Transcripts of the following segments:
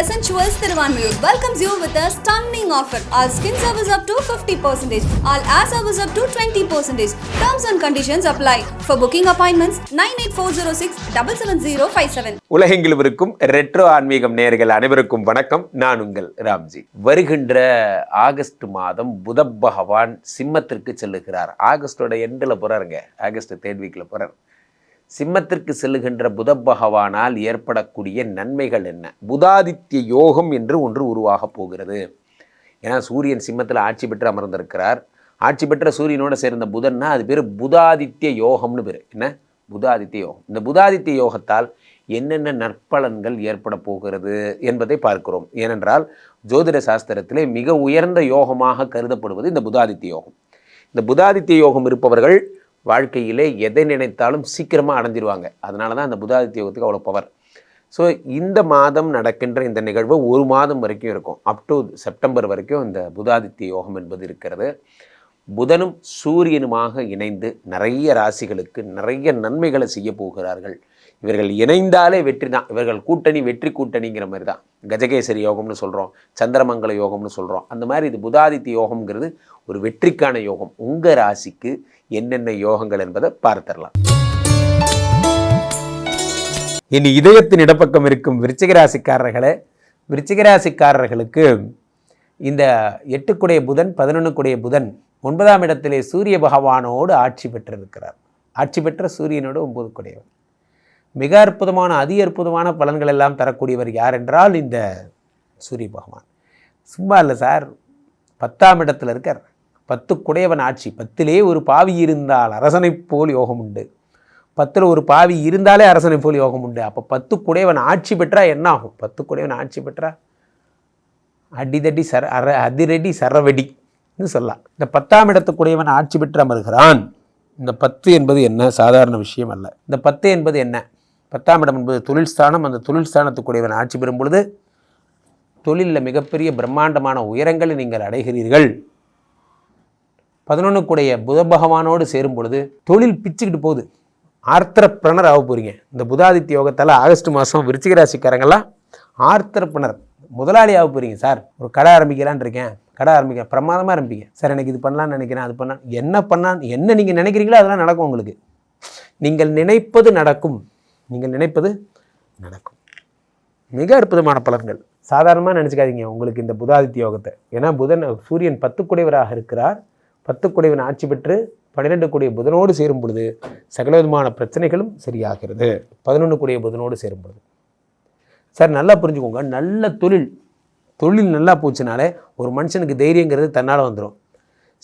Essentials Thiruvanmiyur welcomes you with a stunning offer. All skin service up to 50%, all air service up to 20%. Terms and conditions apply. For booking appointments, 9840677057. உலகெங்கிலும் இருக்கும் retro ஆன்மீகம் நேயர்கள் அனைவருக்கும் வணக்கம். நான் உங்கள் ராம்ஜி. வருகின்ற ஆகஸ்ட் மாதம் புத பகவான் சிம்மத்திற்கு செல்லுகிறார். ஆகஸ்டோட எண்டில் போறாருங்க. ஆகஸ்ட் 3rd வீக்கில் போறார். சிம்மத்திற்கு செல்லுகின்ற புத பகவானால் ஏற்படக்கூடிய நன்மைகள் என்ன? புதாதித்ய யோகம் என்று ஒன்று உருவாக போகிறது. ஏன்னா சூரியன் சிம்மத்தில் ஆட்சி பெற்று அமர்ந்திருக்கிறார். ஆட்சி பெற்ற சூரியனோட சேர்ந்த புதன்னா அது பேர் புதாதித்ய யோகம்னு பேர். என்ன? புதாதித்ய யோகம். இந்த புதாதித்ய யோகத்தால் என்னென்ன நற்பலன்கள் ஏற்பட போகிறது என்பதை பார்க்கிறோம். ஏனென்றால் ஜோதிட சாஸ்திரத்திலே மிக உயர்ந்த யோகமாக கருதப்படுவது இந்த புதாதித்ய யோகம். இந்த புதாதித்ய யோகம் இருப்பவர்கள் வாழ்க்கையிலே எதை நினைத்தாலும் சீக்கிரமாக அடைஞ்சிருவாங்க. அதனால தான் அந்த புதாதித்ய யோகத்துக்கு அவ்வளோ பவர். ஸோ இந்த மாதம் நடக்கின்ற இந்த நிகழ்வு ஒரு மாதம் வரைக்கும் இருக்கும். அப் டு செப்டம்பர் வரைக்கும் இந்த புதாதித்ய யோகம் என்பது இருக்கிறது. புதனும் சூரியனுமாக இணைந்து நிறைய ராசிகளுக்கு நிறைய நன்மைகளை செய்ய போகிறார்கள். இவர்கள் இணைந்தாலே வெற்றி தான். இவர்கள் கூட்டணி வெற்றி கூட்டணிங்கிற மாதிரி தான். கஜகேசரி யோகம்னு சொல்கிறோம், சந்திரமங்கல யோகம்னு சொல்கிறோம். அந்த மாதிரி இது புதாதித்ய யோகம்ங்கிறது ஒரு வெற்றிக்கான யோகம். உங்கள் ராசிக்கு என்னென்ன யோகங்கள் என்பதை பார்த்துடலாம். இனி இதயத்தின் இடப்பக்கம் இருக்கும் விருச்சிக ராசிக்காரர்களே, விருச்சிக ராசிக்காரர்களுக்கு இந்த 8 புதன் 11 புதன் 9ஆம் இடத்திலே சூரிய பகவானோடு ஆட்சி பெற்றிருக்கிறார். ஆட்சி பெற்ற சூரியனோடு 9 மிக அற்புதமான அதி அற்புதமான பலன்கள் எல்லாம் தரக்கூடியவர் யார் என்றால் இந்த சூரிய பகவான். சும்மா இல்லை சார், 10ஆம் இடத்துல இருக்கார். 10 ஆட்சி. 10லே ஒரு பாவி இருந்தால் அரசனை போல் யோகம் உண்டு. 10ல் ஒரு பாவி இருந்தாலே அரசனை போல் யோகம் உண்டு. அப்போ 10 ஆட்சி பெற்றா என்ன ஆகும்? 10 ஆட்சி பெற்றா அடிதடி அதிரடி சரவெடின்னு சொல்லலாம். இந்த 10ஆம் இடத்துக்குடையவன் ஆட்சி பெற்று அமர்கிறான். இந்த 10 என்பது என்ன? சாதாரண விஷயம் அல்ல. இந்த 10 என்பது என்ன? 10ஆம் இடம் என்பது தொழில் ஸ்தானம். அந்த தொழில் ஸ்தானத்துக்குடையவன் ஆட்சி பெறும் பொழுது தொழிலில் மிகப்பெரிய பிரம்மாண்டமான உயரங்களை நீங்கள் அடைகிறீர்கள். 11 புத பகவானோடு சேரும் பொழுது தொழில் பிச்சுக்கிட்டு போகுது. ஆர்த்தரப்பிரனர் ஆக போகிறீங்க. இந்த புதாதித்ய யோகத்தால் ஆகஸ்ட் மாதம் விருச்சிக ராசிக்காரங்களாம் ஆர்த்தரப்பிரனர் முதலாளி ஆக போகிறீங்க. சார் ஒரு கடை ஆரம்பிக்கலான் இருக்கேன், கடை ஆரம்பிக்க பிரமாதமாக ஆரம்பிங்க. சார் எனக்கு இது பண்ணலான்னு நினைக்கிறேன், அது பண்ணலாம். என்ன நீங்கள் நினைக்கிறீங்களோ அதெல்லாம் நடக்கும். உங்களுக்கு நீங்கள் நினைப்பது நடக்கும். நீங்கள் நினைப்பது நடக்கும். மிக அற்புதமான பலன்கள். சாதாரணமாக நினச்சிக்காதீங்க உங்களுக்கு இந்த புதாதித்ய யோகத்தை. ஏன்னா சூரியன் 10 இருக்கிறார். 10 ஆட்சி பெற்று 12 புதனோடு சேரும் பொழுது சகலவிதமான பிரச்சனைகளும் சரியாகிறது. 11 புதனோடு சேரும் பொழுது சார் நல்லா புரிஞ்சுக்கோங்க. நல்ல தொழில் நல்லா போச்சுனாலே ஒரு மனுஷனுக்கு தைரியங்கிறது தன்னால் வந்துடும்.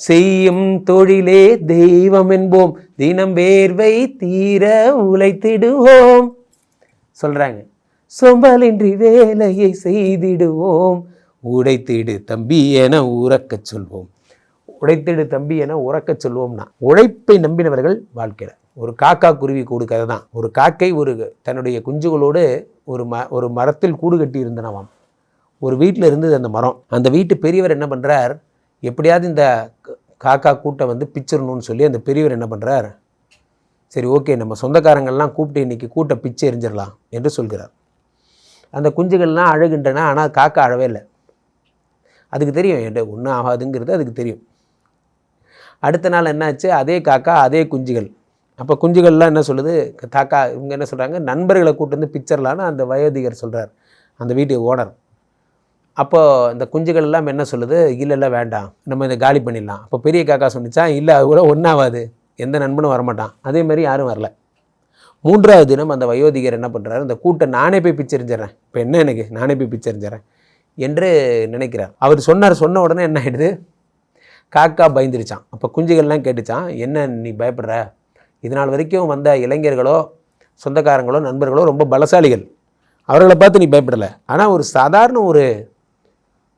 செய்யும் தொழிலே தெய்வம் என்போம், தினம் வேர்வை தீர உழைத்திடுவோம் சொல்கிறாங்க. சோம்பலின்றி வேலையை செய்திடுவோம், உடைத்திடு தம்பி என உறக்கச் சொல்வோம். உடைத்திடு தம்பி என உறக்கச் சொல்வோம்னா உழைப்பை நம்பினவர்கள் வாழ்க்கையில். ஒரு காக்கா குருவி கூடு கதை தான். ஒரு காக்கை தன்னுடைய குஞ்சுகளோடு ஒரு மரத்தில் கூடு கட்டி இருந்தனவாம். ஒரு வீட்டில் இருந்தது அந்த மரம். அந்த வீட்டு பெரியவர் என்ன பண்ணுறார், எப்படியாவது இந்த காக்கா கூட்டை பிச்சிடணும்னு சொல்லி அந்த பெரியவர் என்ன பண்ணுறார், சரி ஓகே நம்ம சொந்தக்காரங்கள்லாம் கூப்பிட்டு இன்றைக்கி கூட்டை பிச்சு எரிஞ்சிடலாம் என்று சொல்கிறார். அந்த குஞ்சுகள்லாம் அழுகின்றன. ஆனால் காக்கா அழவே இல்லை. அதுக்கு தெரியும் என்கிட்ட ஒன்றும் ஆகாதுங்கிறது அதுக்கு தெரியும். அடுத்த நாள் என்னாச்சு, அதே காக்கா அதே குஞ்சுகள். அப்போ குஞ்சுகள்லாம் என்ன சொல்லுது, காக்கா இவங்க என்ன சொல்கிறாங்க, நண்பர்களை கூட்டு பிச்சர்லான்னு அந்த வயோதிகர் சொல்கிறார், அந்த வீட்டு ஓனர். அப்போது இந்த குஞ்சுகள் எல்லாம் என்ன சொல்லுது, இல்லை வேண்டாம் நம்ம இதை காலி பண்ணிடலாம். அப்போ பெரிய காக்கா சொன்னிச்சா, இல்லை அது கூட ஒன்றாகாது, எந்த நண்பனும் வரமாட்டான். அதே மாதிரி யாரும் வரல. 3ஆவது தினம் அந்த வயோதிகர் என்ன பண்ணுறாரு, இந்த கூட்டை நானே போய் பிச்சரிஞ்சிடறேன், இப்போ என்ன எனக்கு நானே போய் பிச்சரிஞ்சிடறேன் என்று நினைக்கிறார். அவர் சொன்ன உடனே என்ன ஆகிடுது, காக்கா பயந்துருச்சான். அப்போ குஞ்சுகள்லாம் கேட்டுச்சான், என்ன நீ பயப்படுற, இதனால் வரைக்கும் வந்த இளைஞர்களோ சொந்தக்காரங்களோ நண்பர்களோ ரொம்ப பலசாலிகள், அவர்களை பார்த்து நீ பயப்படலை. ஆனால் ஒரு சாதாரண ஒரு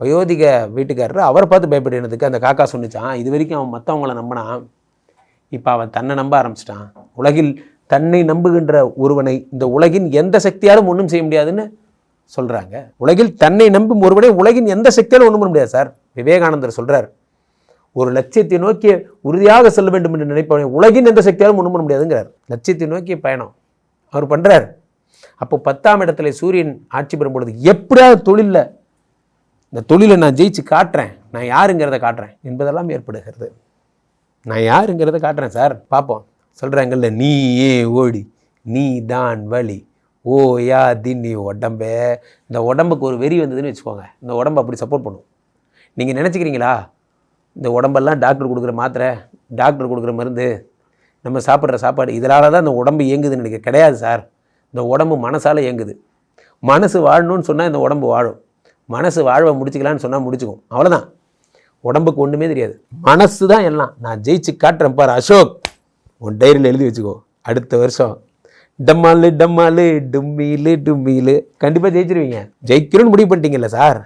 வயோதிக வீட்டுக்காரர் அவரை பார்த்து பயப்படுறதுக்கு அந்த காக்கா சொன்னிச்சான், இது வரைக்கும் அவன் மற்றவங்கள நம்பினான், இப்போ அவன் தன்னை நம்ப ஆரம்பிச்சிட்டான். உலகில் தன்னை நம்புகின்ற ஒருவனை இந்த உலகின் எந்த சக்தியாலும் ஒன்றும் செய்ய முடியாதுன்னு சொல்கிறாங்க. உலகில் தன்னை நம்பும் ஒருவனை உலகின் எந்த சக்தியாலும் ஒன்றும் பண்ண முடியாது சார். விவேகானந்தர் சொல்கிறார், ஒரு லட்சியத்தை நோக்கி உறுதியாக செல்ல வேண்டும் என்று நினைப்பவனை உலகின் எந்த சக்தியாலும் ஒன்றும் பண்ண முடியாதுங்கிறார். லட்சியத்தை நோக்கிய பயணம் அவர் பண்ணுறார். அப்போ 10ஆம் இடத்துல சூரியன் ஆட்சி பெறும் பொழுது எப்படியாவது தொழிலில் இந்த தொழிலை நான் ஜெயிச்சு காட்டுறேன், நான் யாருங்கிறத காட்டுறேன் என்பதெல்லாம் ஏற்படுகிறது. நான் யாருங்கிறத காட்டுறேன் சார், பார்ப்போம் சொல்கிறாங்கல்ல, நீயே ஓடி நீ தான் வழி ஓ யா தின்னி உடம்பே. இந்த உடம்புக்கு ஒரு வெறி வந்ததுன்னு வச்சுக்கோங்க, இந்த உடம்பு அப்படி சப்போர்ட் பண்ணும். நீங்கள் நினச்சிக்கிறீங்களா இந்த உடம்பெல்லாம் டாக்டர் கொடுக்குற மாத்திரை, டாக்டர் கொடுக்குற மருந்து, நம்ம சாப்பிட்ற சாப்பாடு இதனால தான் இந்த உடம்பு இயங்குதுன்னு நினைக்க கிடையாது சார். இந்த உடம்பு மனசால் இயங்குது. மனசு வாழணும்னு சொன்னால் இந்த உடம்பு வாழும், மனசு வாழ்வை முடிச்சுக்கலான்னு சொன்னால் முடிச்சுக்கும். அவ்வளோதான். உடம்புக்கு ஒன்றுமே தெரியாது, மனசு தான் எல்லாம். நான் ஜெயிச்சு காட்டுறேன் பாரு அசோக், உன் டைரியில் எழுதி வச்சுக்கோ, அடுத்த வருஷம் டம்மாலு டம்மாலு டும்மிலு டும்மிலு கண்டிப்பாக ஜெயிச்சிருவீங்க. ஜெயிக்கணும்னு முடிவு பண்ணிட்டீங்கல்ல சார்,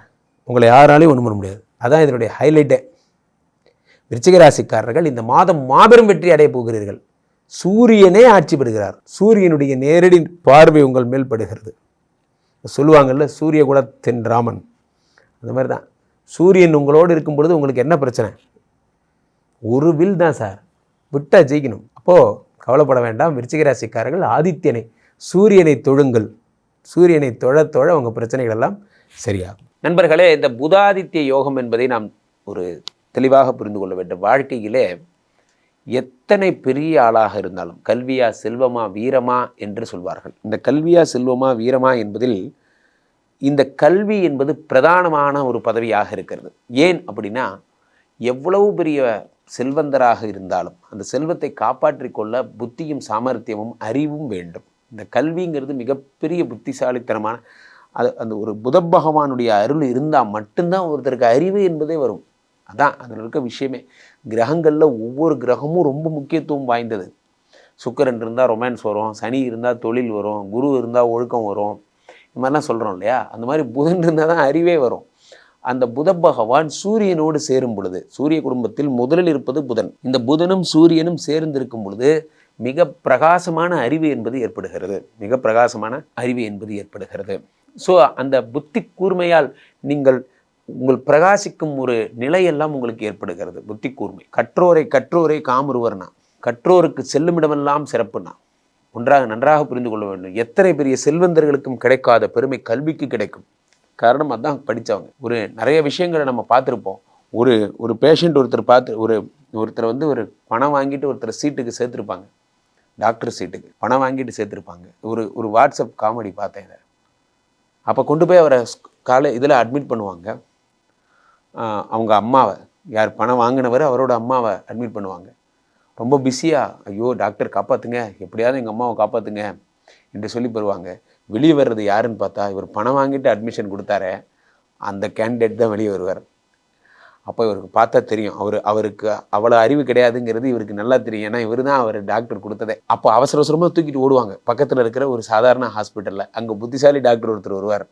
உங்களை யாராலையும் ஒன்றும் பண்ண முடியாது. அதான் இதனுடைய ஹைலைட்டே. விருச்சிக ராசிக்காரர்கள் இந்த மாதம் மாபெரும் வெற்றி அடைய போகிறீர்கள். சூரியனே ஆட்சி பெறுகிறார். சூரியனுடைய நேரடி பார்வை உங்கள் மேல் படுகிறது. சொல்லுவாங்கள்ல, சூரிய குலத்தின் ராமன், அந்த மாதிரி தான். சூரியன் உங்களோடு இருக்கும் பொழுது உங்களுக்கு என்ன பிரச்சனை? ஒரு வில் தான் சார், விட்டா ஜெயிக்கணும். அப்போது கவலைப்பட வேண்டாம். விருச்சிக ராசிக்காரர்கள் ஆதித்யனை சூரியனை தொழுங்கள். சூரியனை தொழ தொழ உங்கள் பிரச்சனைகள் எல்லாம் சரியாகும். நண்பர்களே, இந்த புதாதித்ய யோகம் என்பதை நாம் ஒரு தெளிவாக புரிந்து கொள்ள வேண்டும். வாழ்க்கையிலே எத்தனை பெரிய ஆளாக இருந்தாலும் கல்வியா செல்வமா வீரமா என்று சொல்வார்கள். இந்த கல்வியா செல்வமா வீரமா என்பதில் இந்த கல்வி என்பது பிரதானமான ஒரு பதவியாக இருக்கிறது. ஏன் அப்படின்னா, எவ்வளவு பெரிய செல்வந்தராக இருந்தாலும் அந்த செல்வத்தை காப்பாற்றி கொள்ள புத்தியும் சாமர்த்தியமும் அறிவும் வேண்டும். இந்த கல்விங்கிறது மிகப்பெரிய புத்திசாலித்தனமான அந்த ஒரு புத பகவானுடைய அருள் இருந்தால் மட்டும்தான் ஒருத்தருக்கு அறிவு என்பதே வரும். அதான் அதில் இருக்க விஷயமே. கிரகங்களில் ஒவ்வொரு கிரகமும் ரொம்ப முக்கியத்துவம் வாய்ந்தது. சுக்கிரன் இருந்தால் ரொமான்ஸ் வரும், சனி இருந்தால் தொழில் வரும், குரு இருந்தால் ஒழுக்கம் வரும், இது மாதிரிலாம் சொல்கிறோம் இல்லையா? அந்த மாதிரி புதன் இருந்தால் தான் அறிவே வரும். அந்த புத பகவான் சூரியனோடு சேரும் பொழுது, சூரிய குடும்பத்தில் முதலில் இருப்பது புதன், இந்த புதனும் சூரியனும் சேர்ந்திருக்கும் பொழுது மிக பிரகாசமான அறிவு என்பது ஏற்படுகிறது. மிக பிரகாசமான அறிவு என்பது ஏற்படுகிறது. ஸோ அந்த புத்தி கூர்மையால் நீங்கள் உங்கள் பிரகாசிக்கும் ஒரு நிலையெல்லாம் உங்களுக்கு ஏற்படுகிறது. புத்தி கூர்மை. கற்றோரை காமருவர்னா, கற்றோருக்கு செல்லுமிடமெல்லாம் சிறப்புனா. நன்றாக புரிந்து கொள்ள வேண்டும். எத்தனை பெரிய செல்வந்தர்களுக்கும் கிடைக்காத பெருமை கல்விக்கு கிடைக்கும். காரணம் அதான் படித்தவங்க. நிறைய விஷயங்களை நம்ம பார்த்துருப்போம். ஒரு பேஷண்ட் ஒருத்தர் வந்து ஒரு பணம் வாங்கிட்டு ஒருத்தர் சீட்டுக்கு சேர்த்துருப்பாங்க, டாக்டர் சீட்டுக்கு பணம் வாங்கிட்டு சேர்த்துருப்பாங்க. ஒரு வாட்ஸ்அப் காமெடி பார்த்தேன் இதை. அப்போ கொண்டு போய் அவரை இதில் அட்மிட் பண்ணுவாங்க. அவங்க அம்மாவை, யார் பணம் வாங்கினவர் அவரோட அம்மாவை அட்மிட் பண்ணுவாங்க. ரொம்ப பிஸியாக, ஐயோ டாக்டர் காப்பாற்றுங்க, எப்படியாவது எங்கள் அம்மாவை காப்பாற்றுங்க என்று சொல்லி பெறுவாங்க. வெளியே வர்றது யாருன்னு பார்த்தா, இவர் பணம் வாங்கிட்டு அட்மிஷன் கொடுத்தாரே அந்த கேண்டிடேட் தான் வெளியே வருவார். அப்போ இவருக்கு பார்த்தா தெரியும், அவருக்கு அவ்வளோ அறிவு கிடையாதுங்கிறது இவருக்கு நல்லா தெரியும். ஏன்னா இவர் தான் அவர் டாக்டர் கொடுத்ததே. அப்போ அவசரமாக தூக்கிட்டு ஓடுவாங்க பக்கத்தில் இருக்கிற ஒரு சாதாரண ஹாஸ்பிட்டலில். அங்கே புத்திசாலி டாக்டர் ஒருத்தர் வருவார்.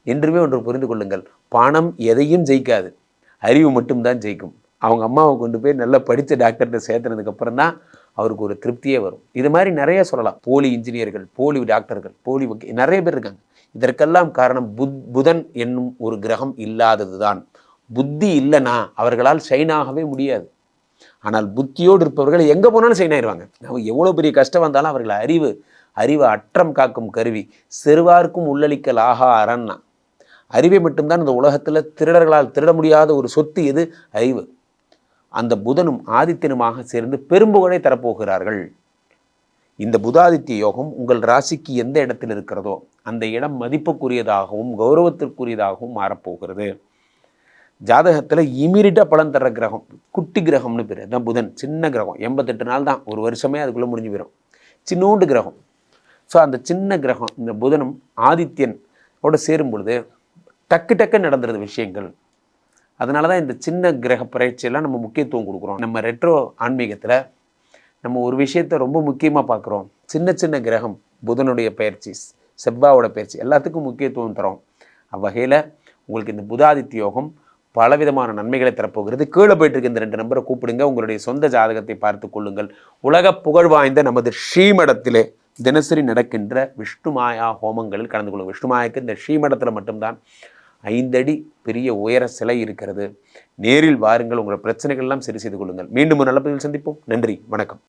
என்றுமே ஒன்று புரிந்து கொள்ளுங்கள், பணம் எதையும் ஜெயிக்காது, அறிவு மட்டும்தான் ஜெயிக்கும். அவங்க அம்மாவை கொண்டு போய் நல்லா படித்த டாக்டர்கிட்ட சேர்த்துனதுக்கப்புறம் தான் அவருக்கு ஒரு திருப்தியே வரும். இது மாதிரி நிறைய சொல்லலாம். போலி இன்ஜினியர்கள், போலி டாக்டர்கள், போலி நிறைய பேர் இருக்காங்க. இதற்கெல்லாம் காரணம் புதன் என்னும் ஒரு கிரகம் இல்லாதது தான். புத்தி இல்லைன்னா அவர்களால் ஷைனாகவே முடியாது. ஆனால் புத்தியோடு இருப்பவர்கள் எங்கே போனாலும் ஷைன் ஆயிடுவாங்க. நம்ம எவ்வளோ பெரிய கஷ்டம் வந்தாலும் அவர்கள் அறிவு அற்றம் காக்கும் கருவி, செருவார்க்கும் உள்ளளிக்கல் ஆகா அரண்னா. அறிவை மட்டும்தான் இந்த உலகத்தில் திருடர்களால் திருட முடியாத ஒரு சொத்து எது? அறிவு. அந்த புதனும் ஆதித்யனுமாக சேர்ந்து பெரும்புகழை தரப்போகிறார்கள். இந்த புதாதித்ய யோகம் உங்கள் ராசிக்கு எந்த இடத்தில் இருக்கிறதோ அந்த இடம் மதிப்புக்குரியதாகவும் கௌரவத்திற்குரியதாகவும் மாறப்போகிறது. ஜாதகத்தில் இமீடியட்டாக பலன் தர்ற கிரகம் குட்டி கிரகம்னு பேர் தான் புதன். சின்ன கிரகம், 88 நாள் தான், ஒரு வருஷமே அதுக்குள்ளே முடிஞ்சு போயிடும். சின்னோண்டு கிரகம். ஸோ அந்த சின்ன கிரகம் இந்த புதனும் ஆதித்யனோட சேரும் பொழுது டக்கு நடந்துருது விஷயங்கள். அதனால தான் இந்த சின்ன கிரக பயிற்சியெல்லாம் நம்ம முக்கியத்துவம் கொடுக்குறோம். நம்ம ரெட்ரோ ஆன்மீகத்தில் நம்ம ஒரு விஷயத்தை ரொம்ப முக்கியமாக பார்க்குறோம். சின்ன கிரகம், புதனுடைய பயிற்சி, செவ்வாயோட பயிற்சி எல்லாத்துக்கும் முக்கியத்துவம் தரோம். அவ்வகையில் உங்களுக்கு இந்த புதாதித்ய யோகம் பலவிதமான நன்மைகளை தரப்போகிறது. கீழே போயிட்டு இருக்க இந்த 2 நம்பரை கூப்பிடுங்க. உங்களுடைய சொந்த ஜாதகத்தை பார்த்து கொள்ளுங்கள். உலக புகழ் வாய்ந்த நமது ஸ்ரீமடத்திலே தினசரி நடக்கின்ற விஷ்ணுமாயா ஹோமங்களில் கலந்து கொள்ளுங்கள். விஷ்ணுமாயாக்கு இந்த ஸ்ரீமடத்தில் மட்டும்தான் 5 அடி பெரிய உயர சிலை இருக்கிறது. நேரில் வாருங்கள். உங்கள் பிரச்சனைகள் எல்லாம் சரி செய்து கொள்ளுங்கள். மீண்டும் ஒரு நல்ல பதிவில் சந்திப்போம். நன்றி, வணக்கம்.